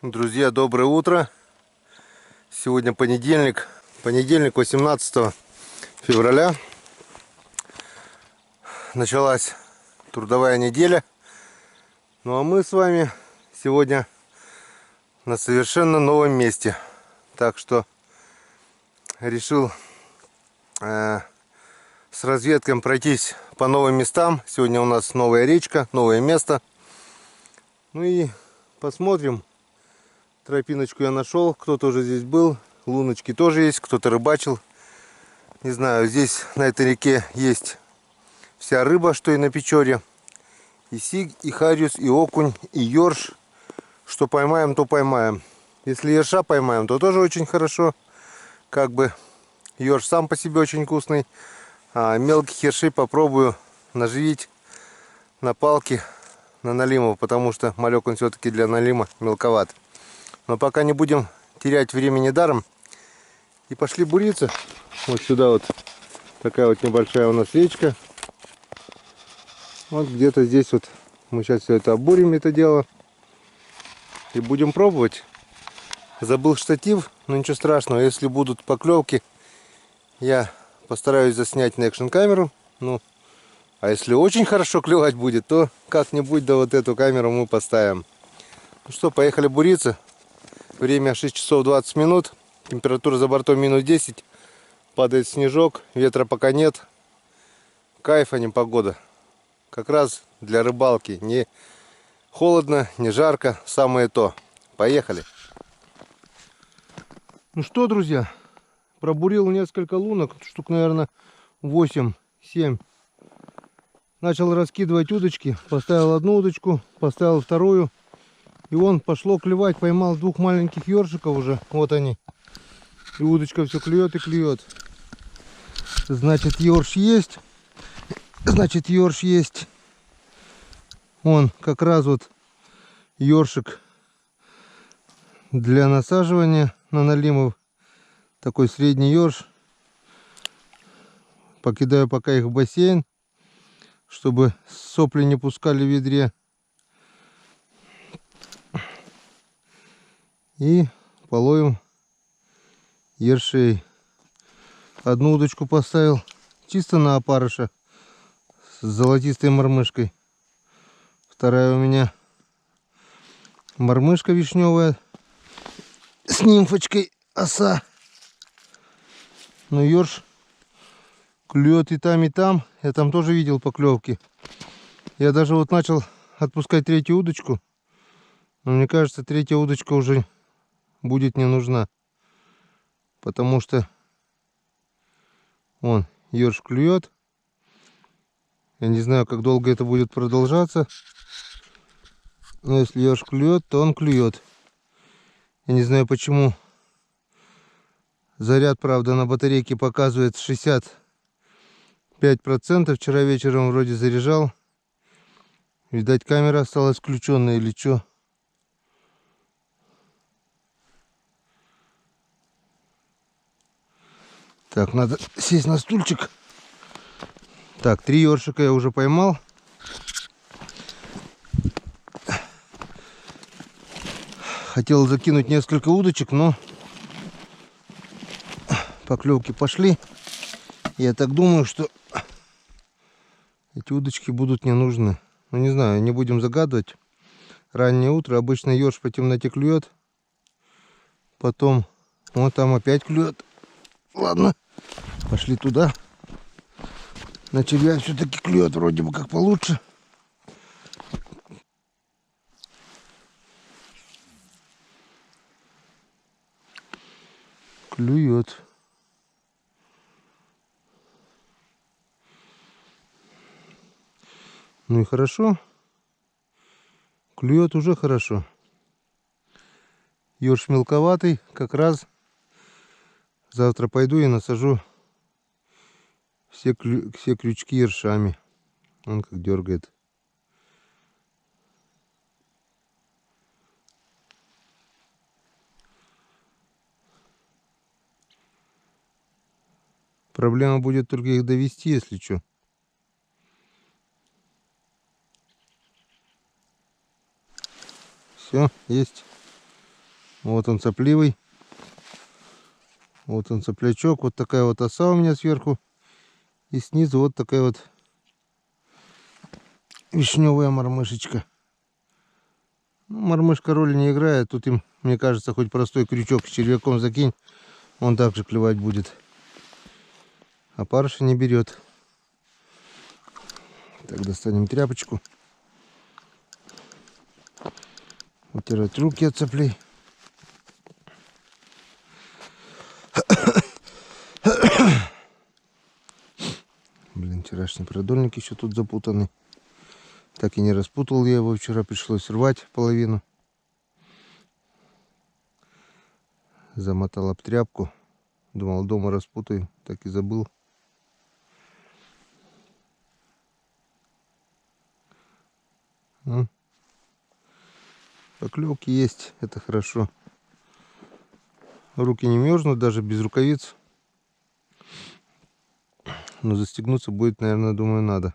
Друзья, доброе утро. Сегодня понедельник, 18 февраля. Началась трудовая неделя. Ну а мы с вами сегодня на совершенно новом месте. Так что решил с разведкой пройтись по новым местам. Сегодня у нас новая речка, новое место. Ну и посмотрим. Тропиночку я нашел, кто-то уже здесь был, луночки тоже есть, кто-то рыбачил. Не знаю, здесь на этой реке есть вся рыба, что и на Печоре. И сиг, и хариус, и окунь, и ёрш. Что поймаем, то поймаем. Если ерша поймаем, то тоже очень хорошо. Как бы ёрш сам по себе очень вкусный. А мелких ершей попробую наживить на палке, на налимов, потому что малек он все-таки для налима мелковат. Но пока не будем терять времени даром. И пошли буриться. Вот сюда вот такая вот небольшая у нас речка. Вот где-то здесь вот мы сейчас все это обурим, это дело. И будем пробовать. Забыл штатив, но ничего страшного. Если будут поклевки, я постараюсь заснять на экшн камеру. Ну, а если очень хорошо клевать будет, то как-нибудь да вот эту камеру мы поставим. Ну что, поехали буриться. Время 6 часов 20 минут. Температура за бортом минус 10. Падает снежок. Ветра пока нет. Кайф, а не погода. Как раз для рыбалки. Не холодно, не жарко. Самое то. Поехали. Ну что, друзья. Пробурил несколько лунок. Штук, наверное, 8-7. Начал раскидывать удочки. Поставил одну удочку. Поставил вторую. И вон пошло клевать, поймал двух маленьких ёршиков уже. Вот они. И удочка все клюет и клюет. Значит, ёрш есть. Значит, ёрш есть. Вон как раз вот ёршик для насаживания на налимов. Такой средний ёрш. Покидаю пока их в бассейн, чтобы сопли не пускали в ведре. И половим ершей. Одну удочку поставил чисто на опарыша с золотистой мормышкой. Вторая у меня мормышка вишневая с нимфочкой оса. Но ёрш клюет и там, и там. Я там тоже видел поклевки. Я даже вот начал отпускать третью удочку. Но мне кажется, третья удочка уже будет не нужна. Потому что вон ёрш клюет. Я не знаю, как долго это будет продолжаться. Но если ёрш клюет, то он клюет. Я не знаю почему. Заряд, правда, на батарейке показывает 65%. Вчера вечером вроде заряжал. Видать, камера осталась включенная или что. Так, надо сесть на стульчик. Так, 3 ёршика я уже поймал. Хотел закинуть несколько удочек, но поклевки пошли. Я так думаю, что эти удочки будут не нужны. Ну, не знаю, не будем загадывать. Раннее утро, обычно ёрш по темноте клюет. Потом, вот там опять клюет. Ладно, пошли туда. На червя все-таки клюет вроде бы как получше. Клюет. Ну и хорошо. Клюет уже хорошо. Ёрш мелковатый, как раз завтра пойду и насажу все крючки ершами. Он как дергает. Проблема будет только их довести, если что. Все, есть. Вот он цапливый. Вот он цаплячок. Вот такая вот оса у меня сверху. И снизу вот такая вот вишневая мормышечка. Ну, мормышка роли не играет. Тут им, мне кажется, хоть простой крючок с червяком закинь, он также клевать будет. А парыша не берет. Так, достанем тряпочку. Утирать руки от цаплей. Блин, вчерашний продольник еще тут запутанный. Так и не распутал я его. Вчера пришлось рвать половину. Замотал об тряпку. Думал, дома распутаю. Так и забыл. Поклевки есть. Это хорошо. Руки не мерзнут даже без рукавиц. Но застегнуться будет, наверное, думаю, надо.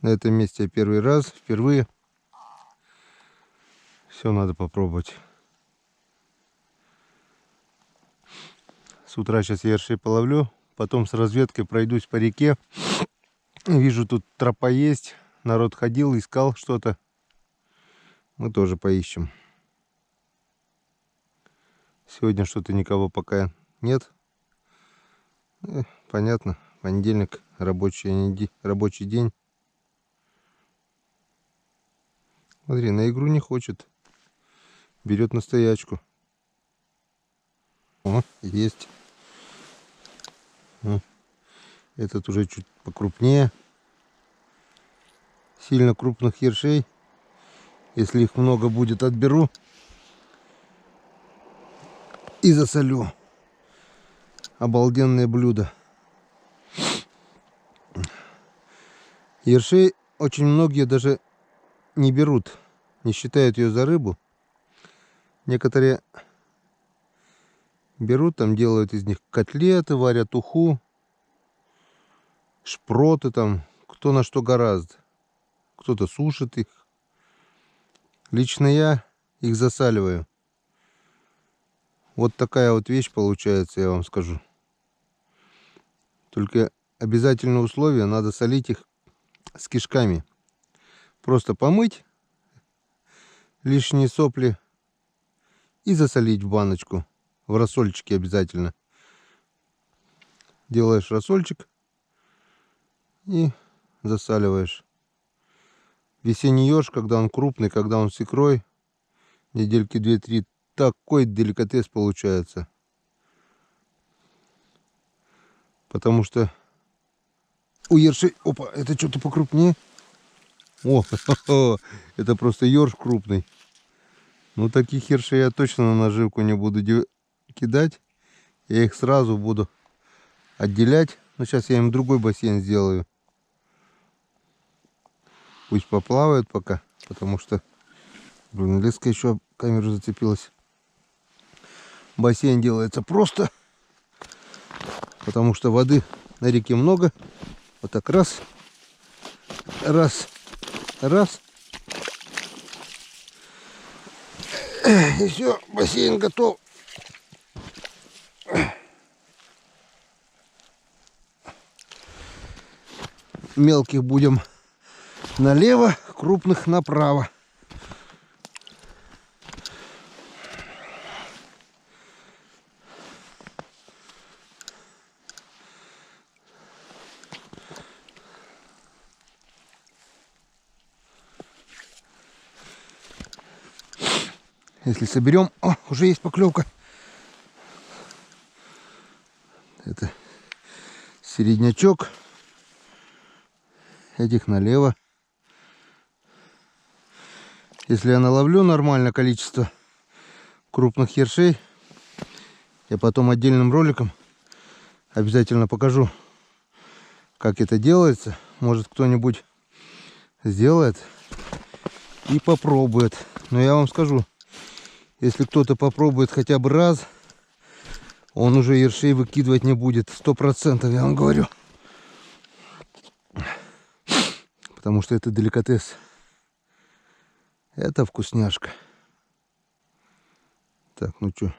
На этом месте я первый раз, впервые. Все надо попробовать. С утра сейчас я ершей половлю. Потом с разведкой пройдусь по реке. Вижу, тут тропа есть. Народ ходил, искал что-то. Мы тоже поищем. Сегодня что-то никого пока нет. Понятно. Понедельник, рабочий день. Смотри, на игру не хочет. Берет на стоячку. О, есть. Этот уже чуть покрупнее. Сильно крупных ершей. Если их много будет, отберу. И засолю. Обалденное блюдо. Ершей очень многие даже не берут. Не считают ее за рыбу. Некоторые берут, там делают из них котлеты, варят уху, шпроты там, кто на что гораздо. Кто-то сушит их. Лично я их засаливаю. Вот такая вот вещь получается, я вам скажу. Только обязательное условие, надо солить их с кишками. Просто помыть лишние сопли и засолить в баночку. В рассольчике обязательно. Делаешь рассольчик и засаливаешь. Весенний ёрш, когда он крупный, когда он с икрой, недельки 2-3, такой деликатес получается. Потому что у ершей... Опа, это что-то покрупнее. О, это просто ёрш крупный. Ну, таких ершей я точно на наживку не буду кидать. Я их сразу буду отделять. Но сейчас я им другой бассейн сделаю. Пусть поплавают пока, потому что, блин, леска еще об камеру зацепилась. Бассейн делается просто, потому что воды на реке много. Вот так раз, раз, раз. И все, бассейн готов. Мелких будем налево, крупных направо. Если соберем... О, уже есть поклевка. Это середнячок. Этих налево. Если я наловлю нормальное количество крупных ершей, я потом отдельным роликом обязательно покажу, как это делается. Может, кто-нибудь сделает и попробует. Но я вам скажу, если кто-то попробует хотя бы раз, он уже ершей выкидывать не будет. 100%, я вам говорю. Потому что это деликатес. Это вкусняшка. Так, ну что,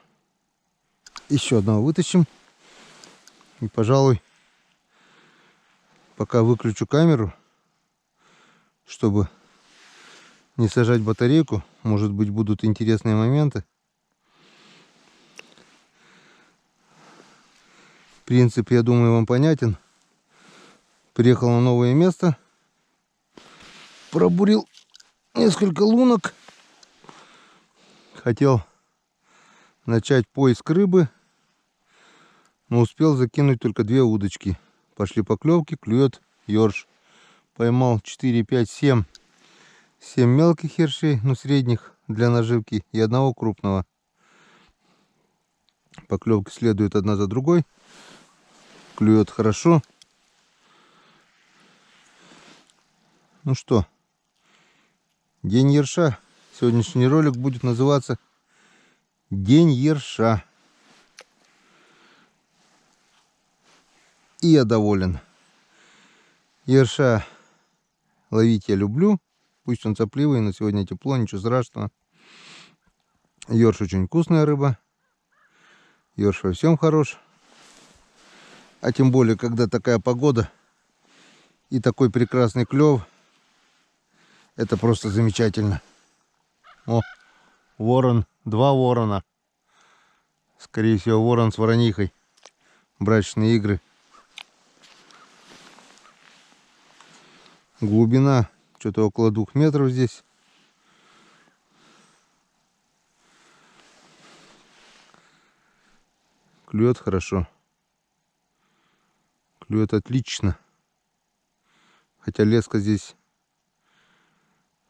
еще одного вытащим. И, пожалуй, пока выключу камеру, чтобы не сажать батарейку. Может быть, будут интересные моменты. Принцип, я думаю, вам понятен. Приехал на новое место. Пробурил несколько лунок. Хотел начать поиск рыбы, но успел закинуть только 2 удочки. Пошли поклевки, клюет ёрш. Поймал 4, 5, 7 мелких ершей, ну средних для наживки, и одного крупного. Поклевки следуют одна за другой. Клюет хорошо. Ну что, день ерша. Сегодняшний ролик будет называться День ерша. И я доволен. Ерша ловить я люблю. Пусть он сопливый, но сегодня тепло, ничего страшного. Ерш очень вкусная рыба. Ерш во всем хорош. А тем более, когда такая погода и такой прекрасный клев, это просто замечательно. О, ворон, 2 ворона. Скорее всего, ворон с воронихой. Брачные игры. Глубина что-то около 2 метров здесь. Клюет хорошо. Клюет отлично. Хотя леска здесь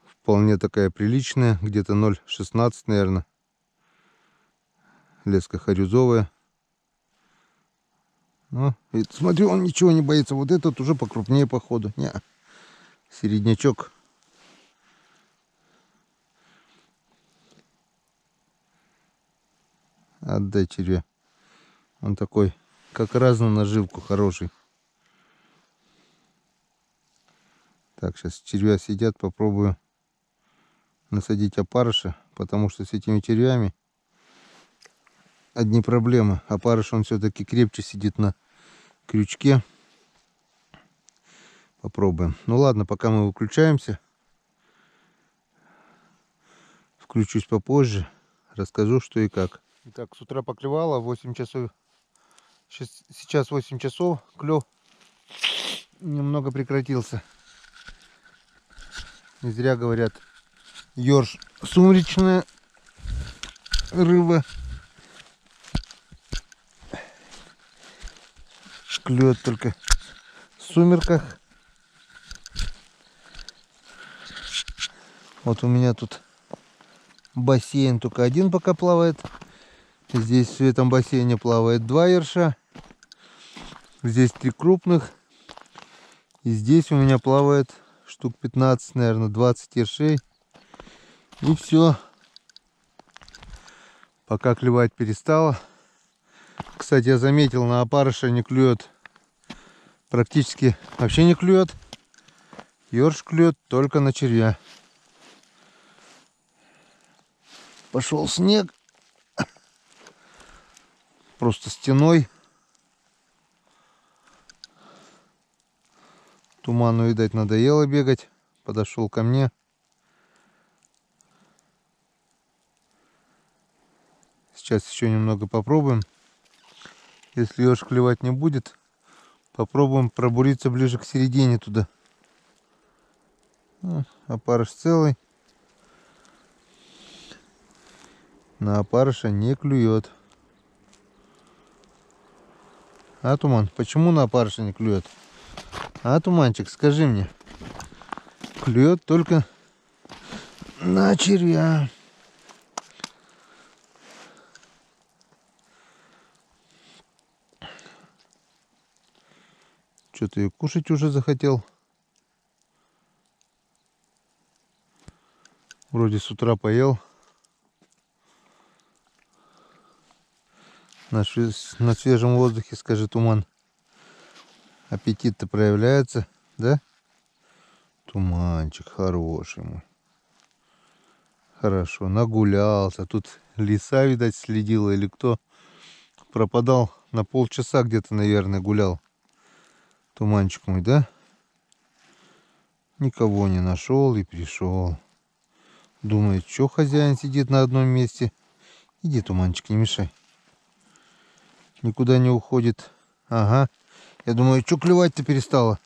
вполне такая приличная. Где-то 0,16, наверное. Леска харюзовая. Ну, и смотрю, он ничего не боится. Вот этот уже покрупнее, походу. Не, середнячок. Отдай червя. Он такой, как раз на наживку, хороший. Так, сейчас червя сидят, попробую насадить опарыша, потому что с этими червями одни проблемы. Опарыш, он все-таки крепче сидит на крючке. Попробуем. Ну ладно, пока мы выключаемся. Включусь попозже, расскажу, что и как. Итак, с утра поклевало, 8 часов. Сейчас 8 часов, клев немного прекратился. Не зря говорят, ёрш сумеречная рыба. Клюет только в сумерках. Вот у меня тут бассейн только один пока плавает. Здесь в этом бассейне плавает 2 ерша. Здесь 3 крупных. И здесь у меня плавает штук 15, наверное, 20 ершей. И все. Пока клевать перестало. Кстати, я заметил, на опарыша не клюет. Практически вообще не клюет. Ёрш клюет только на червя. Пошел снег. Просто стеной. Туману, видать, надоело бегать. Подошел ко мне. Сейчас еще немного попробуем. Если ёрш клевать не будет, попробуем пробуриться ближе к середине туда. Опарыш целый. На опарыша не клюет. А, Туман, почему на опарыша не клюет? А, Туманчик, скажи мне. Клюет только на червя. Что-то и кушать уже захотел. Вроде с утра поел. На свежем воздухе, скажи, Туман. Аппетит-то проявляется. Да? Туманчик хороший мой. Хорошо, нагулялся. Тут лиса, видать, следила или кто. Пропадал на полчаса где-то, наверное, гулял. Туманчик мой, да? Никого не нашел и пришел. Думает, что хозяин сидит на одном месте. Иди, Туманчик, не мешай. Никуда не уходит. Ага. Я думаю, что клевать-то перестало?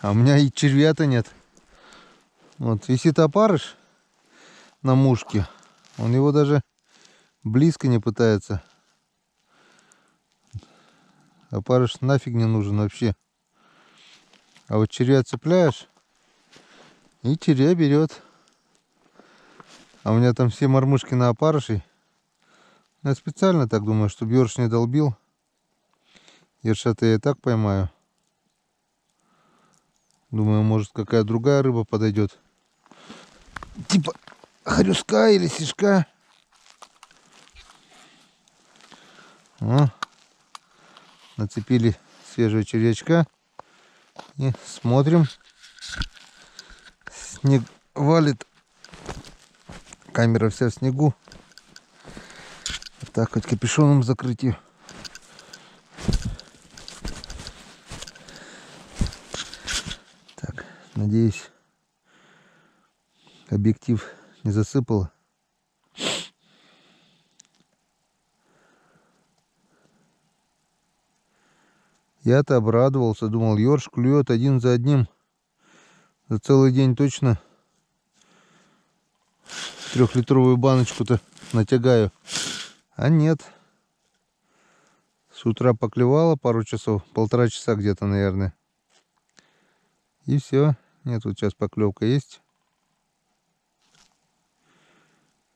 А у меня и червя-то нет. Вот висит опарыш на мушке. Он его даже близко не пытается. Опарыш нафиг не нужен вообще. А вот червя цепляешь, и червя берет. А у меня там все мормышки на опарышей. Я специально так думаю, чтобы ерш не долбил. Ерша-то я и так поймаю. Думаю, может, какая другая рыба подойдет. Типа хрюска или сишка. О, нацепили свежего червячка. И смотрим. Снег валит. Камера вся в снегу. Вот так хоть капюшоном закрыть ее. Так, надеюсь, объектив не засыпало. Я-то обрадовался, думал, ерш клюет один за одним. За целый день точно 3-литровую баночку-то натягаю. А нет. С утра поклевало пару часов, 1,5 часа где-то, наверное. И все. Нет, вот сейчас поклевка есть.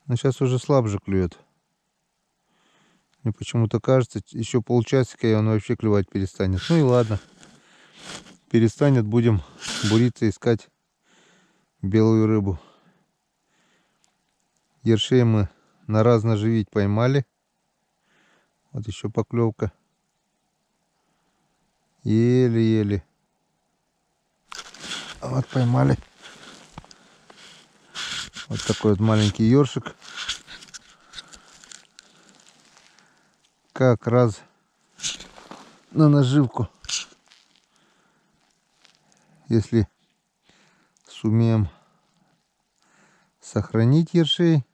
Но сейчас уже слабже клюет. Мне почему-то кажется, еще полчасика, и он вообще клевать перестанет. Ну и ладно. Перестанет, будем буриться, искать белую рыбу. Ершей мы на раз наживить поймали. Вот еще поклевка. Еле-еле. Вот поймали. Вот такой вот маленький ершик. Как раз на наживку. Если сумеем сохранить ершей,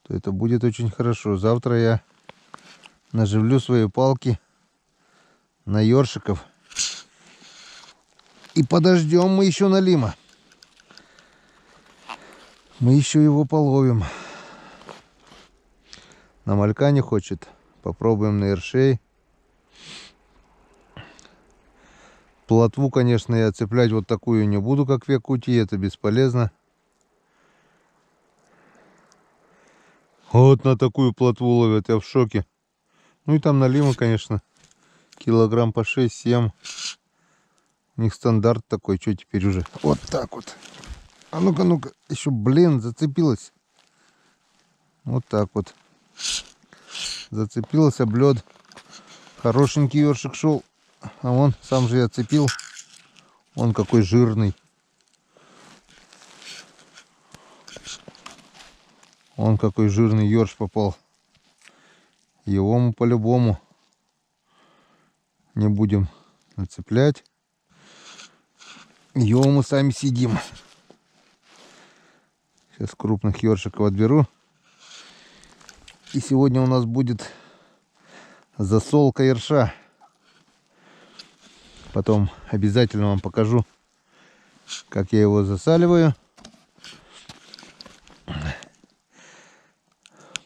то это будет очень хорошо. Завтра я наживлю свои палки на ершиков. И подождем мы еще налима. Мы еще его половим. На малька не хочет. Попробуем на ершей. Плотву, конечно, я цеплять вот такую не буду, как в Якутии. Это бесполезно. Вот на такую плотву ловят. Я в шоке. Ну и там налима, конечно. Килограмм по 6-7. У них стандарт такой. Что теперь уже? Вот так вот. А ну-ка, ну-ка. Еще, блин, зацепилась. Вот так вот. Зацепилась об лед. Хорошенький ершик шел. А вон, сам же я цепил. Он какой жирный. Он какой жирный ерш попал. Его мы по-любому не будем нацеплять. Его мы сами съедим. Сейчас крупных ершиков отберу. И сегодня у нас будет засолка ерша. Потом обязательно вам покажу, как я его засаливаю.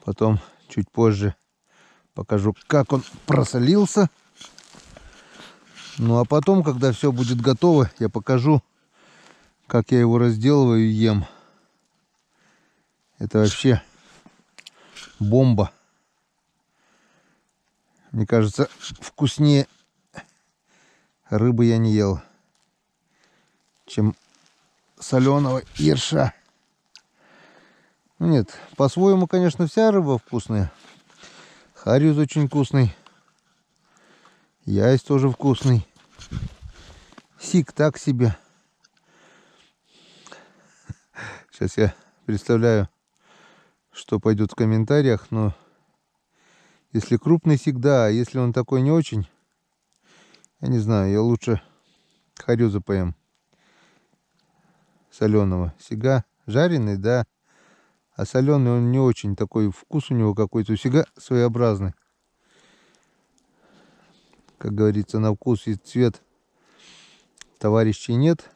Потом чуть позже покажу, как он просолился. Ну а потом, когда все будет готово, я покажу, как я его разделываю и ем. Это вообще бомба. Мне кажется, вкуснее рыбы я не ел, чем соленого ерша. Нет, по-своему, конечно, вся рыба вкусная. Хариус очень вкусный. Ясь тоже вкусный. Сик так себе. Сейчас я представляю, что пойдет в комментариях, но если крупный сик, да, а если он такой не очень, я не знаю, я лучше харюза поем. Соленого. Сига жареный, да, а соленый он не очень, такой вкус у него какой-то. У сига своеобразный. Как говорится, на вкус и цвет товарищей нет.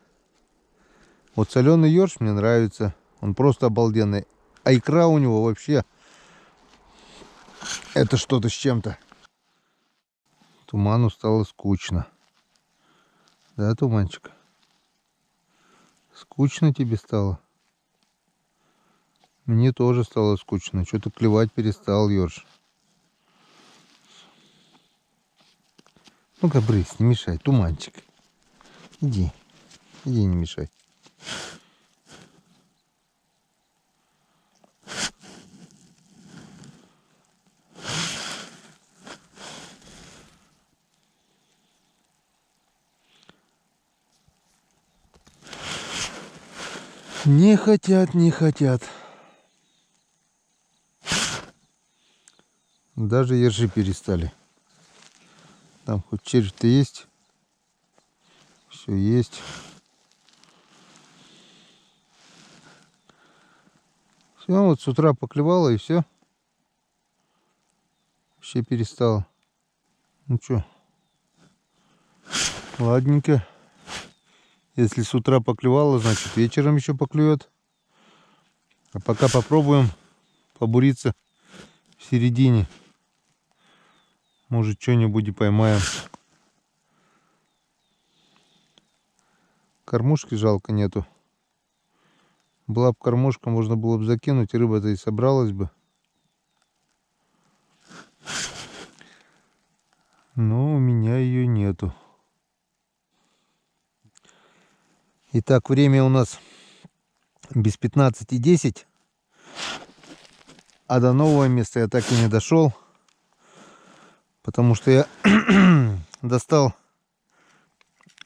Вот соленый ёрш мне нравится. Он просто обалденный. А икра у него вообще это что-то с чем-то. Туману стало скучно. Да, Туманчик? Скучно тебе стало? Мне тоже стало скучно. Что-то клевать перестал, ёрш. Ну-ка, брысь, не мешай, Туманчик. Иди, иди, не мешай. Не хотят, не хотят. Даже ержи перестали. Там хоть червь-то есть. Все есть. Все, вот с утра поклевало и все. Вообще перестало. Ну что, ладненько. Если с утра поклевало, значит вечером еще поклюет. А пока попробуем побуриться в середине. Может, что-нибудь и поймаем. Кормушки жалко нету. Была бы кормушка, можно было бы закинуть, и рыба-то и собралась бы. Но у меня ее нету. Итак, время у нас без 15:10. А до нового места я так и не дошел. Потому что я достал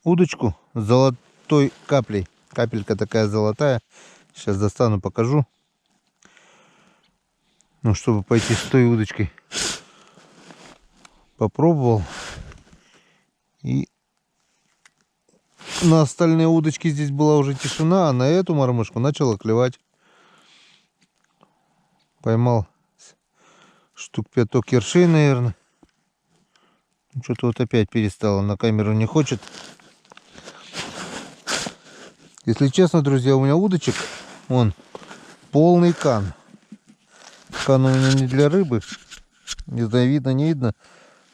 удочку с золотой каплей. Капелька такая золотая. Сейчас достану, покажу. Ну, чтобы пойти с той удочкой. Попробовал. И на остальные удочки здесь была уже тишина, а на эту мормышку начала клевать. Поймал штук 5 ершей, наверное. Что-то вот опять перестало, на камеру не хочет. Если честно, друзья, у меня удочек, вон, полный кан. Кан у меня не для рыбы, не знаю, видно, не видно,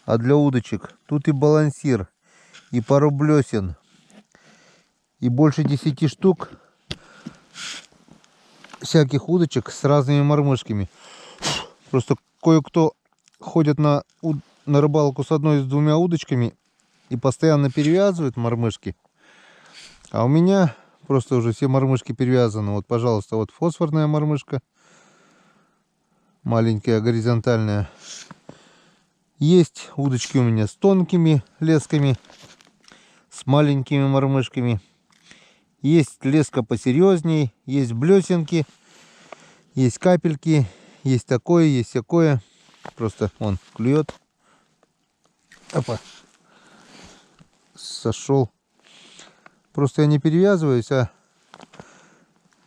а для удочек. Тут и балансир, и пару блесен, и больше 10 штук всяких удочек с разными мормышками. Просто кое-кто ходит на рыбалку с одной, с двумя удочками и постоянно перевязывает мормышки. А у меня просто уже все мормышки перевязаны. Вот, пожалуйста, вот фосфорная мормышка. Маленькая, горизонтальная. Есть удочки у меня с тонкими лесками, с маленькими мормышками. Есть леска посерьезней, есть блесенки, есть капельки, есть такое, есть всякое. Просто он клюет. Опа. Сошел. Просто я не перевязываюсь, а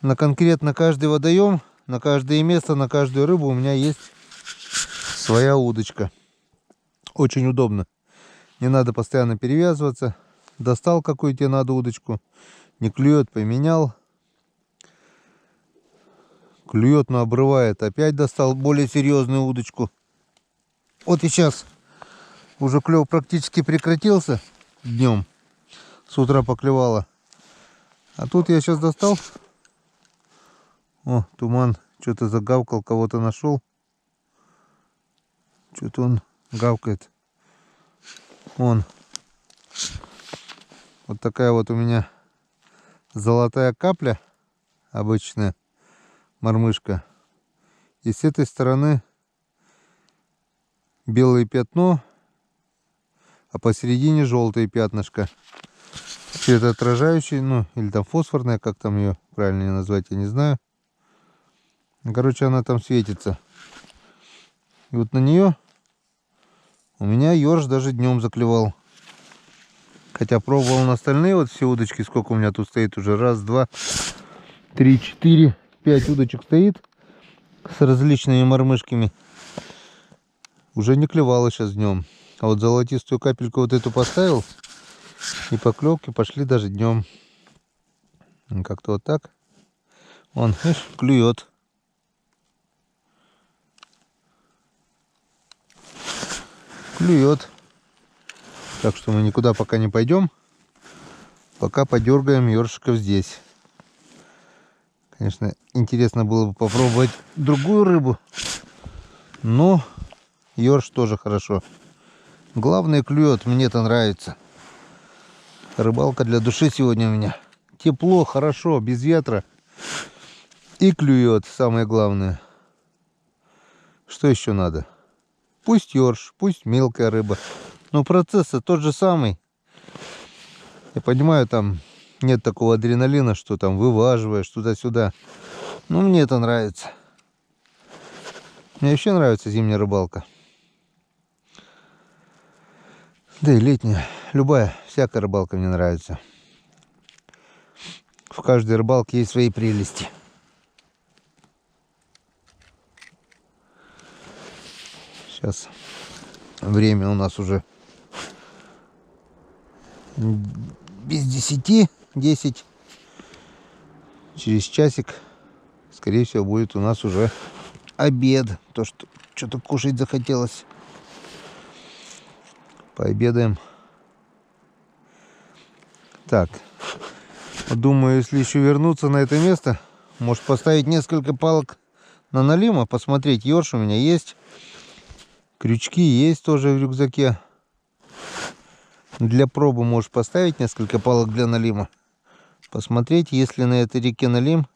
на конкретно каждый водоем, на каждое место, на каждую рыбу у меня есть своя удочка. Очень удобно. Не надо постоянно перевязываться. Достал, какую тебе надо удочку. Не клюет, поменял. Клюет, но обрывает. Опять достал более серьезную удочку. Вот и сейчас уже клев практически прекратился днем. С утра поклевало. А тут я сейчас достал. О, туман что-то загавкал, кого-то нашел. Что-то он гавкает. Вон. Вот такая вот у меня золотая капля. Обычная мормышка. И с этой стороны белое пятно, а посередине желтое пятнышко. светоотражающий, ну, или там фосфорная, как там ее правильно назвать, я не знаю. Ну, короче, она там светится. И вот на нее у меня ёрш даже днем заклевал. Хотя пробовал на остальные вот все удочки, сколько у меня тут стоит уже. Раз, два, три, четыре, 5 удочек стоит с различными мормышками. Уже не клевало сейчас днем. А вот золотистую капельку вот эту поставил, и поклевки пошли даже днем. Как-то вот так. Вон, видишь, клюет. Клюет. Так что мы никуда пока не пойдем. Пока подергаем ёршиков здесь. Конечно, интересно было бы попробовать другую рыбу. Но ёрш тоже хорошо. Главное, клюет. Мне-то нравится. Рыбалка для души сегодня у меня. Тепло, хорошо, без ветра. И клюет, самое главное. Что еще надо? Пусть ёрш, пусть мелкая рыба. Но процесс тот же самый. Я понимаю, там нет такого адреналина, что там вываживаешь туда-сюда. Но мне это нравится. Мне вообще нравится зимняя рыбалка. Да и летняя. Любая, всякая рыбалка мне нравится. В каждой рыбалке есть свои прелести. Сейчас время у нас уже без 10. Через часик, скорее всего, будет у нас уже обед. То, что что-то кушать захотелось. Пообедаем. Так. Думаю, если еще вернуться на это место, может поставить несколько палок на налима, посмотреть. Ёрш у меня есть. Крючки есть тоже в рюкзаке. Для пробы можешь поставить несколько палок для налима. Посмотреть, есть ли на этой реке налим.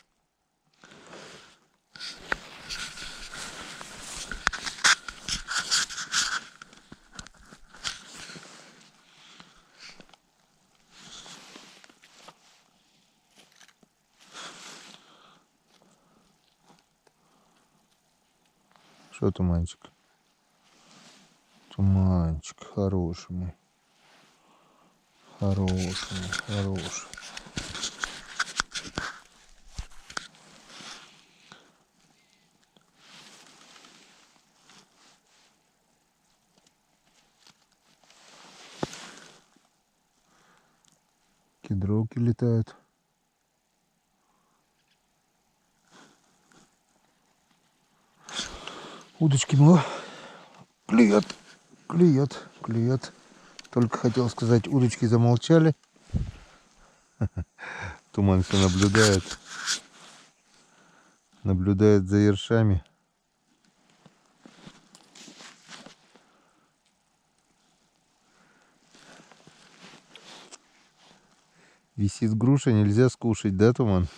Что туманчик? Туманчик хороший мой. Хороший. Кедровки летают. Удочки мало. Клюет. Только хотел сказать, удочки замолчали. Туман все наблюдает. Наблюдает за ершами. Висит груша, нельзя скушать, да, Туман?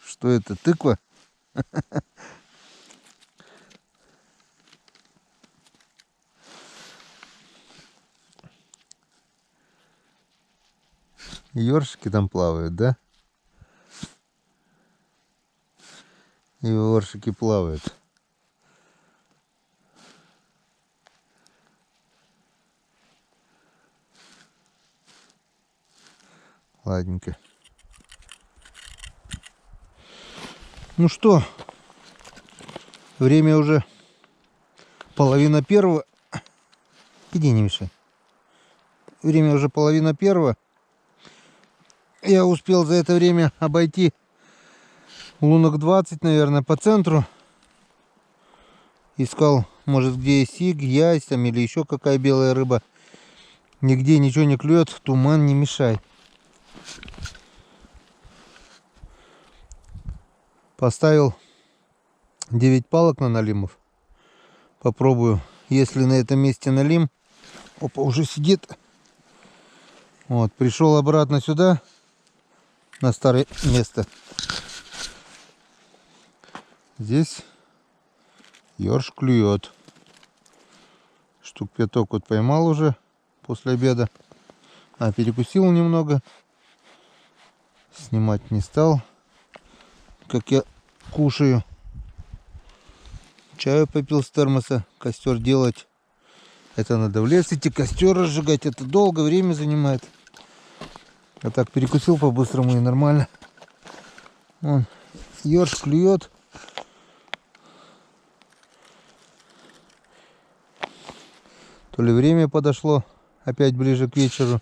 Что это, тыква? Ёршики там плавают, да? Ёршики плавают. Ладненько. Ну что, время уже 1:30. Иди, не мешай. Время уже 1:30. Я успел за это время обойти лунок 20, наверное, по центру. Искал, может, где сиг, ясь там или еще какая белая рыба. Нигде ничего не клюет, туман, не мешай. Поставил 9 палок на налимов. Попробую, если на этом месте налим. Опа, уже сидит. Вот, пришел обратно сюда, на старое место. Здесь ёрш клюет. Штук 5 вот поймал уже после обеда. Перекусил немного. Снимать не стал, как я кушаю. Чаю попил с термоса. Костер делать. Это надо в лес идти, костер разжигать. Это долго время занимает. А так перекусил по-быстрому и нормально. Вон, ёрш клюет. То ли время подошло, опять ближе к вечеру.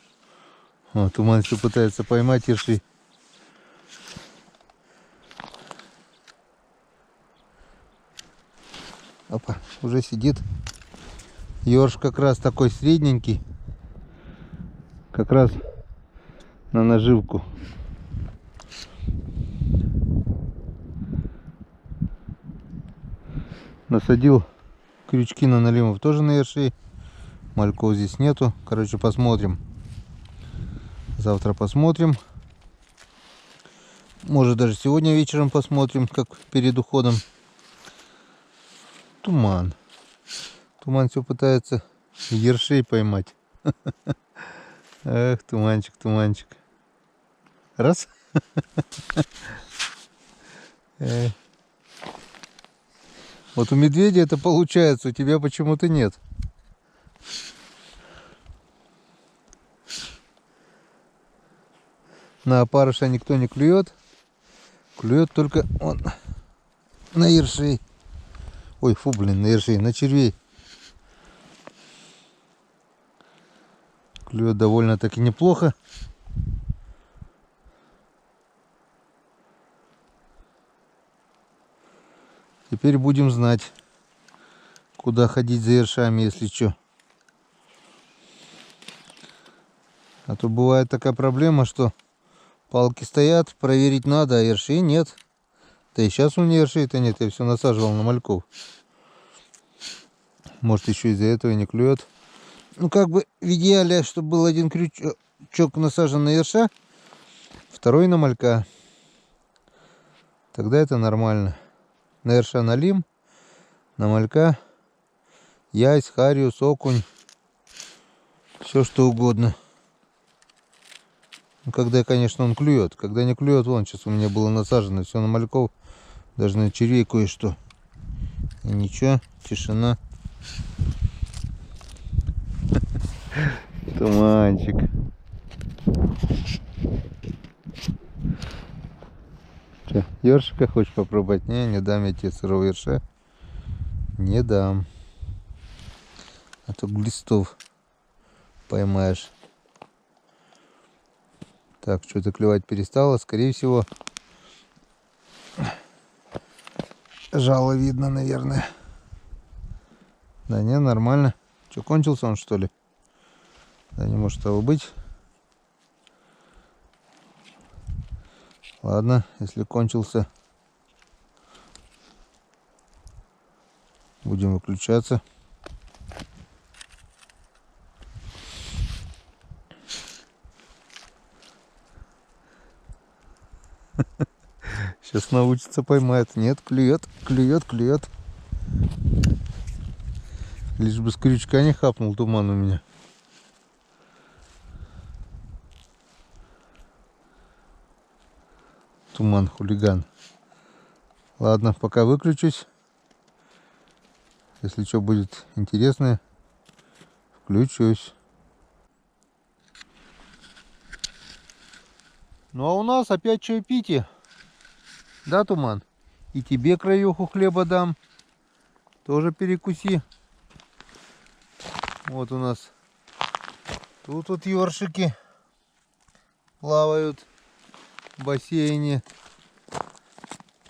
О, Туман все пытается поймать ерши. Опа, уже сидит. Ёрш как раз такой средненький. Как раз на наживку. Насадил крючки на налимов тоже на ершей. Мальков здесь нету. Короче, посмотрим. Завтра посмотрим. Может, даже сегодня вечером посмотрим, как перед уходом. Туман. Туман все пытается ершей поймать. Эх, туманчик, туманчик. Раз. Вот у медведя это получается, у тебя почему-то нет. На опарыша никто не клюет. Клюет только он на ершей. Ой, фу, блин, на ершей, на червей. Клюет довольно-таки неплохо. Теперь будем знать, куда ходить за ершами, если что. А то бывает такая проблема, что палки стоят, проверить надо, а ершей нет. Да и сейчас у меня ершей-то нет, я все насаживал на мальков. Может, еще из-за этого и не клюет. Ну, как бы в идеале, чтобы был один крючок насажен на ерша, второй на малька. Тогда это нормально. На ерша налим, на малька ясь, хариус, окунь, все что угодно. Ну, когда, конечно, он клюет. Когда не клюет, вон сейчас у меня было насажено все на мальков, даже на червей кое-что. И ничего, тишина. Туманчик. Че, ёршика хочешь попробовать? Не дам я тебе сырого ерша. Не дам. А то глистов поймаешь. Так, что-то клевать перестало. Скорее всего, жало видно, наверное. Да не, нормально. Что, кончился он, что ли? Да не может того быть. Ладно, если кончился, будем выключаться. Сейчас научится, поймает. Нет, клюет, клюет, клюет. Лишь бы с крючка не хапнул туман у меня. Туман, хулиган. Ладно, пока выключусь. Если что будет интересное, включусь. Ну а у нас опять чаепитие. Да, Туман? И тебе краюху хлеба дам. Тоже перекуси. Вот у нас тут вот ёршики плавают в бассейне.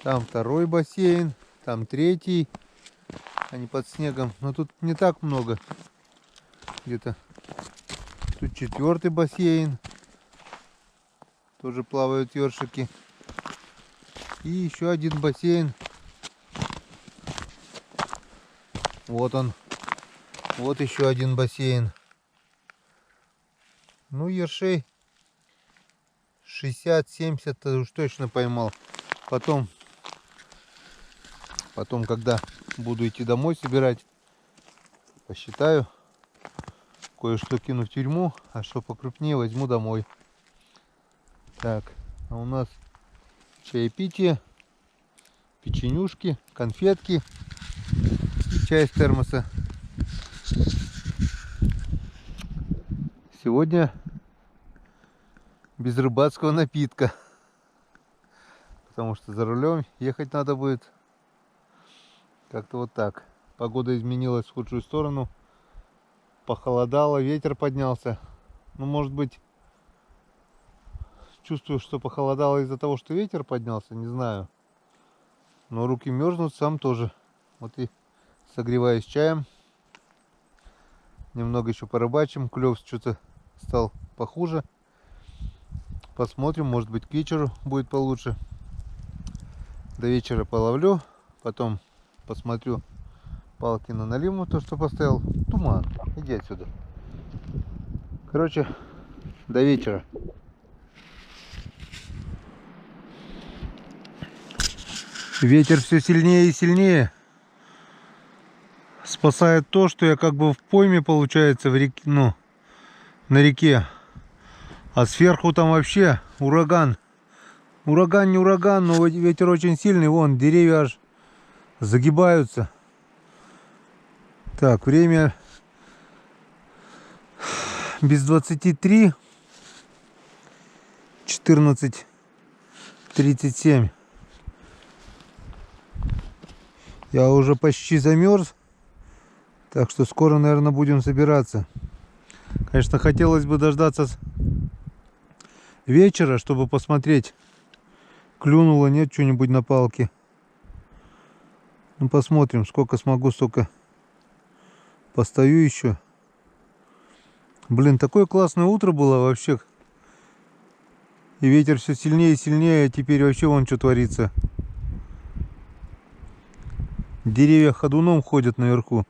Там второй бассейн, там третий. Они под снегом. Но тут не так много. Где-то тут четвертый бассейн. Тоже плавают ёршики. И еще один бассейн. Вот он. Вот еще один бассейн. Ну, ершей 60-70 уж точно поймал. Потом, когда буду идти домой собирать, посчитаю. Кое-что кину в тюрьму, а что покрупнее возьму домой. Так, а у нас чаепитие, печенюшки, конфетки и чай из термоса. Сегодня без рыбацкого напитка, потому что за рулем ехать надо будет. Как-то вот так. Погода изменилась в худшую сторону. Похолодало, ветер поднялся. Ну, может быть, чувствую, что похолодало из-за того, что ветер поднялся, не знаю. Но руки мерзнут, сам тоже. Вот и согреваюсь чаем. Немного еще порыбачим. Клев что-то стал похуже. Посмотрим, может быть, к вечеру будет получше. До вечера половлю. Потом посмотрю палки на наливу, то, что поставил. Туман, иди отсюда. Короче, до вечера. Ветер все сильнее и сильнее. Спасает то, что я как бы в пойме, получается, в реке, ну, на реке. А сверху там вообще ураган. Ураган, не ураган, но ветер очень сильный. Вон, деревья аж загибаются. Так, время без 23. 14:37. Я уже почти замерз. Так что скоро, наверное, будем собираться. Конечно, хотелось бы дождаться вечера, чтобы посмотреть, клюнуло, нет что-нибудь на палке. Ну, посмотрим, сколько смогу, столько постою еще. Блин, такое классное утро было вообще. И ветер все сильнее и сильнее, а теперь вообще вон что творится. Деревья ходуном ходят наверху.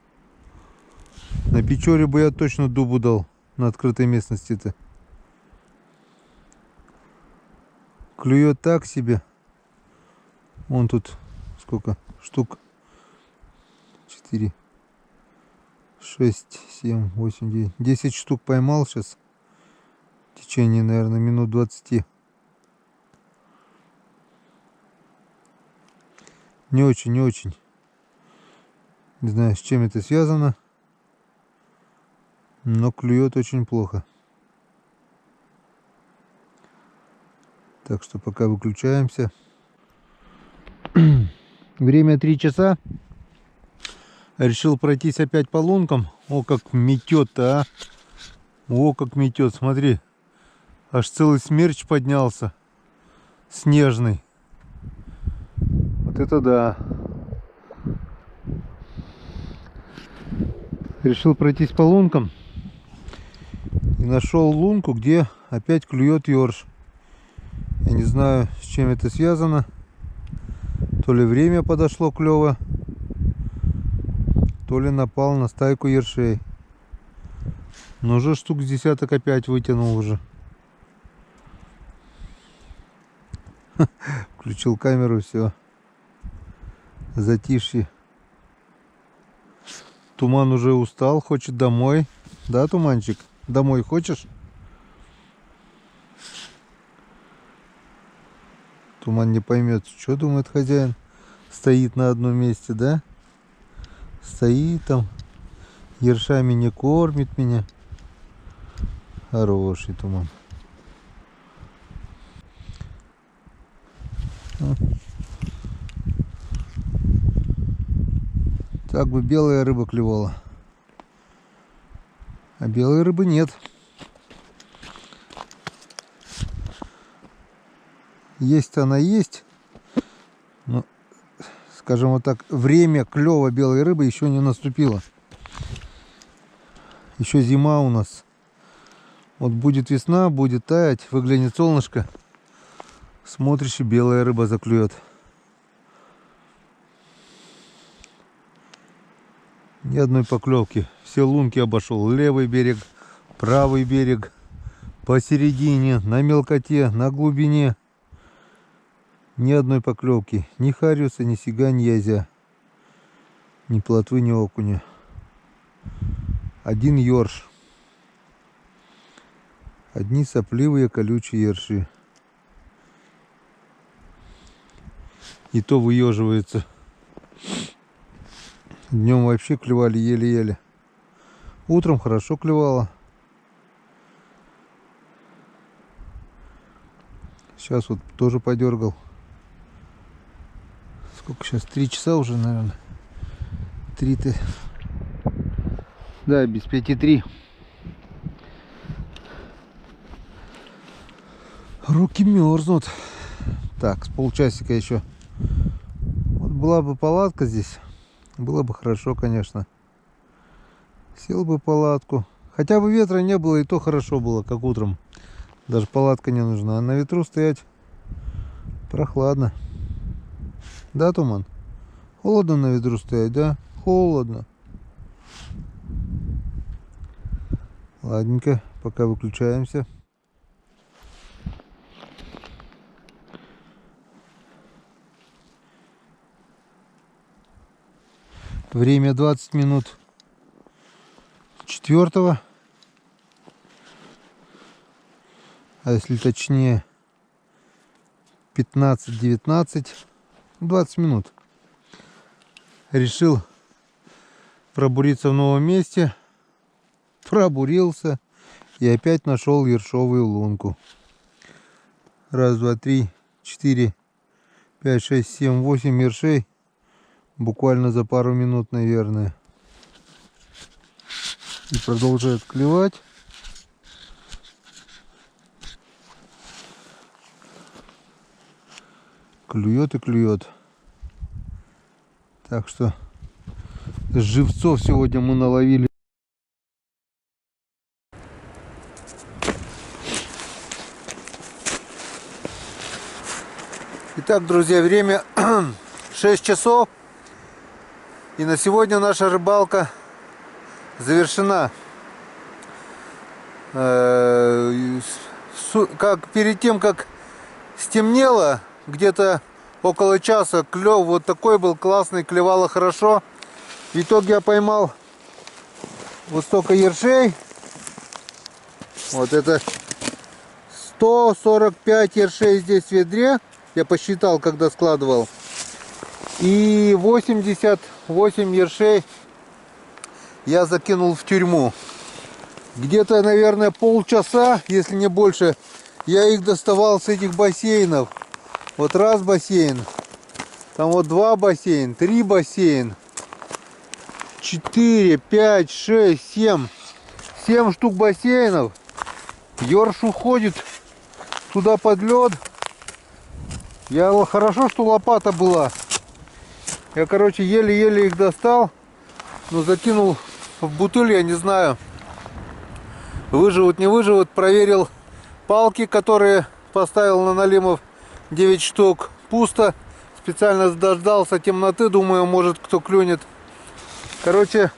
На Печоре бы я точно дубу дал на открытой местности-то. Клюет так себе. Вон тут сколько штук? 4, 6, 7, 8, 9. 10 штук поймал сейчас. В течение, наверное, минут 20. Не очень, не очень. Не знаю, с чем это связано. Но клюет очень плохо. Так что пока выключаемся. Время 3 часа. Решил пройтись опять по лункам. О, как метет-то, а. О, как метет, смотри. Аж целый смерч поднялся. Снежный. Вот это да. Решил пройтись по лункам. И нашел лунку, где опять клюет ёрш. Я не знаю, с чем это связано. То ли время подошло клёво, то ли напал на стайку ершей. Но уже штук с десяток опять вытянул уже. Включил камеру, все. Затишье. Туман уже устал, хочет домой. Да, Туманчик? Домой хочешь? Туман не поймет, что думает хозяин. Стоит на одном месте, да? Стоит там. Ершами не кормит меня. Хороший Туман. Так бы белая рыба клевала. А белой рыбы нет. Есть она есть. Но, скажем вот так, время клёва белой рыбы еще не наступило. Еще зима у нас. Вот будет весна, будет таять, выглянет солнышко. Смотришь, и белая рыба заклюет. Ни одной поклевки. Все лунки обошел. Левый берег, правый берег, посередине, на мелкоте, на глубине. Ни одной поклевки. Ни хариуса, ни сига, ни язя. Ни плотвы, ни окуня. Один ёрш. Одни сопливые колючие ерши. И то выеживается. Днем вообще клевали еле-еле. Утром хорошо клевало. Сейчас вот тоже подергал. Сколько сейчас? 3 часа уже, наверное. 3-то. Да, без 5:03. Руки мерзнут. Так, с полчасика еще. Вот была бы палатка здесь, было бы хорошо, конечно. Сел бы в палатку. Хотя бы ветра не было, и то хорошо было, как утром. Даже палатка не нужна. А на ветру стоять прохладно. Да, Туман? Холодно на ветру стоять, да? Холодно. Ладненько, пока выключаемся. Время 20 минут 4-го. А если точнее 15-19, 20 минут. Решил пробуриться в новом месте. Пробурился и опять нашел ершовую лунку. Раз, два, три, 4, 5, 6, 7, 8 ершей. Буквально за пару минут, наверное. И продолжает клевать. Клюет и клюет. Так что живцов сегодня мы наловили. Итак, друзья, время 6 часов. И на сегодня наша рыбалка завершена. Как перед тем, как стемнело, где-то около часа клев вот такой был классный, клевало хорошо. В итоге я поймал вот столько ершей. Вот это 145 ершей здесь в ведре. Я посчитал, когда складывал. И 88 ершей я закинул в тюрьму. Где-то, наверное, полчаса, если не больше, я их доставал с этих бассейнов. Вот раз бассейн, там вот 2 бассейна, 3 бассейна, 4, 5, 6, 7. 7 штук бассейнов. Ёрш уходит туда под лед. Хорошо, что лопата была. Я, короче, еле-еле их достал. Но закинул в бутыль, я не знаю, выживут, не выживут. Проверил палки, которые поставил на налимов, 9 штук. Пусто. Специально дождался темноты. Думаю, может кто клюнет. Короче,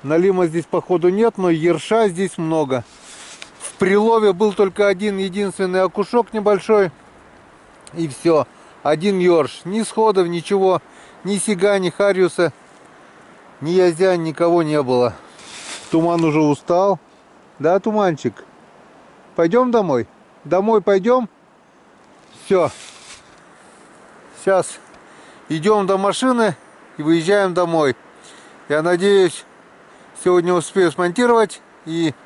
налима здесь походу нет, но ерша здесь много. В прилове был только один единственный окушок небольшой. И все. Один ерш. Ни сходов, ничего. Ни сига, ни хариуса, ни язянь, никого не было. Туман уже устал. Да, Туманчик? Пойдем домой? Домой пойдем? Все. Сейчас идем до машины и выезжаем домой. Я надеюсь, сегодня успею смонтировать. И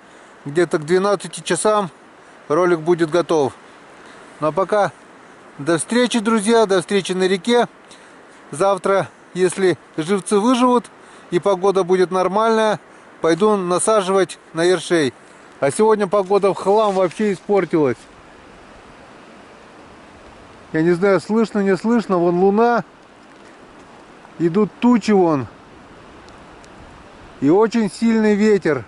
где-то к 12 часам ролик будет готов. Ну а пока до встречи, друзья. До встречи на реке. Завтра, если живцы выживут и погода будет нормальная, пойду насаживать на ершей. А сегодня погода в хлам вообще испортилась. Я не знаю, слышно, не слышно. Вон луна. Идут тучи вон. И очень сильный ветер.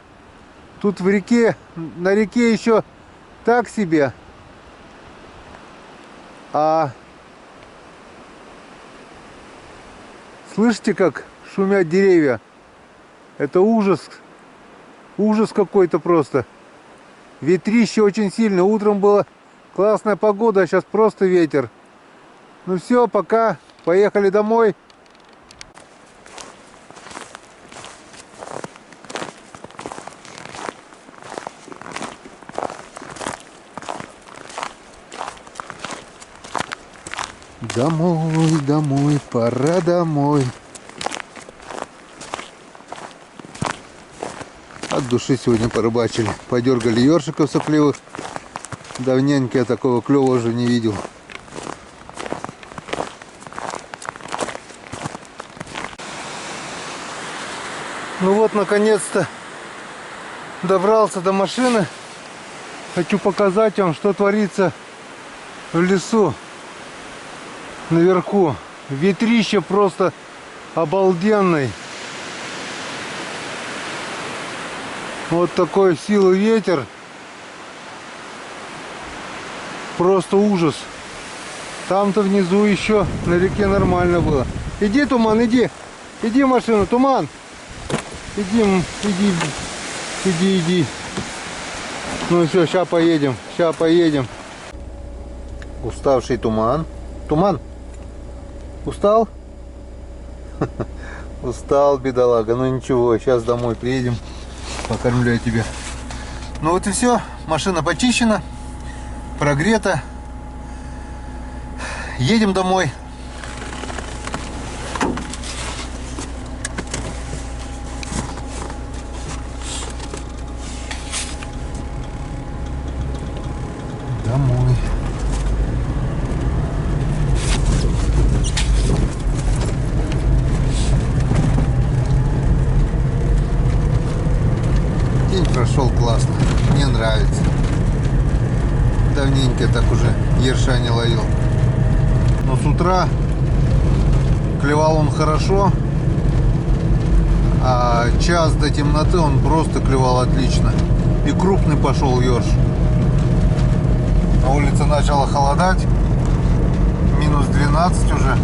Тут в реке, на реке еще так себе. А слышите, как шумят деревья? Это ужас. Ужас какой-то просто. Ветрище очень сильно. Утром была классная погода, а сейчас просто ветер. Ну все, пока. Поехали домой. Домой, домой, пора домой. От души сегодня порыбачили. Подергали ёршиков сопливых. Давненько я такого клёва уже не видел. Ну вот, наконец-то добрался до машины. Хочу показать вам, что творится в лесу. Наверху. Ветрище просто обалденный. Вот такой силы ветер. Просто ужас. Там-то внизу еще на реке нормально было. Иди, Туман, иди. Иди в машину, Туман. Иди, иди, иди, иди. Ну все, сейчас поедем. Сейчас поедем. Уставший Туман. Туман. Устал? Устал, бедолага. Ну ничего, сейчас домой приедем. Покормлю я тебя. Ну вот и все. Машина почищена. Прогрета. Едем домой. Домой. День прошел классно. Мне нравится. Давненько я так уже ерша не ловил. Но с утра клевал он хорошо. А час до темноты он просто клевал отлично. И крупный пошел ерш. На улице начало холодать. Минус 12 уже.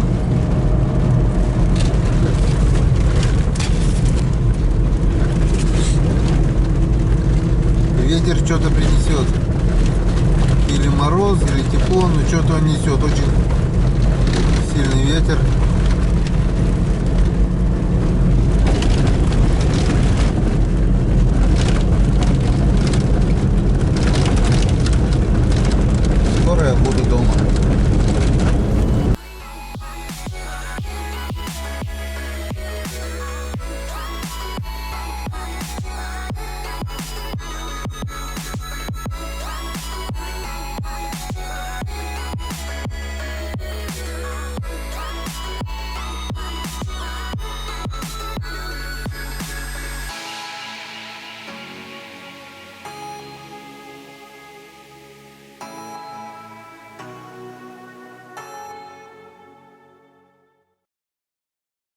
Ветер что-то принесет. Или мороз, или тепло, но что-то он несет. Очень сильный ветер.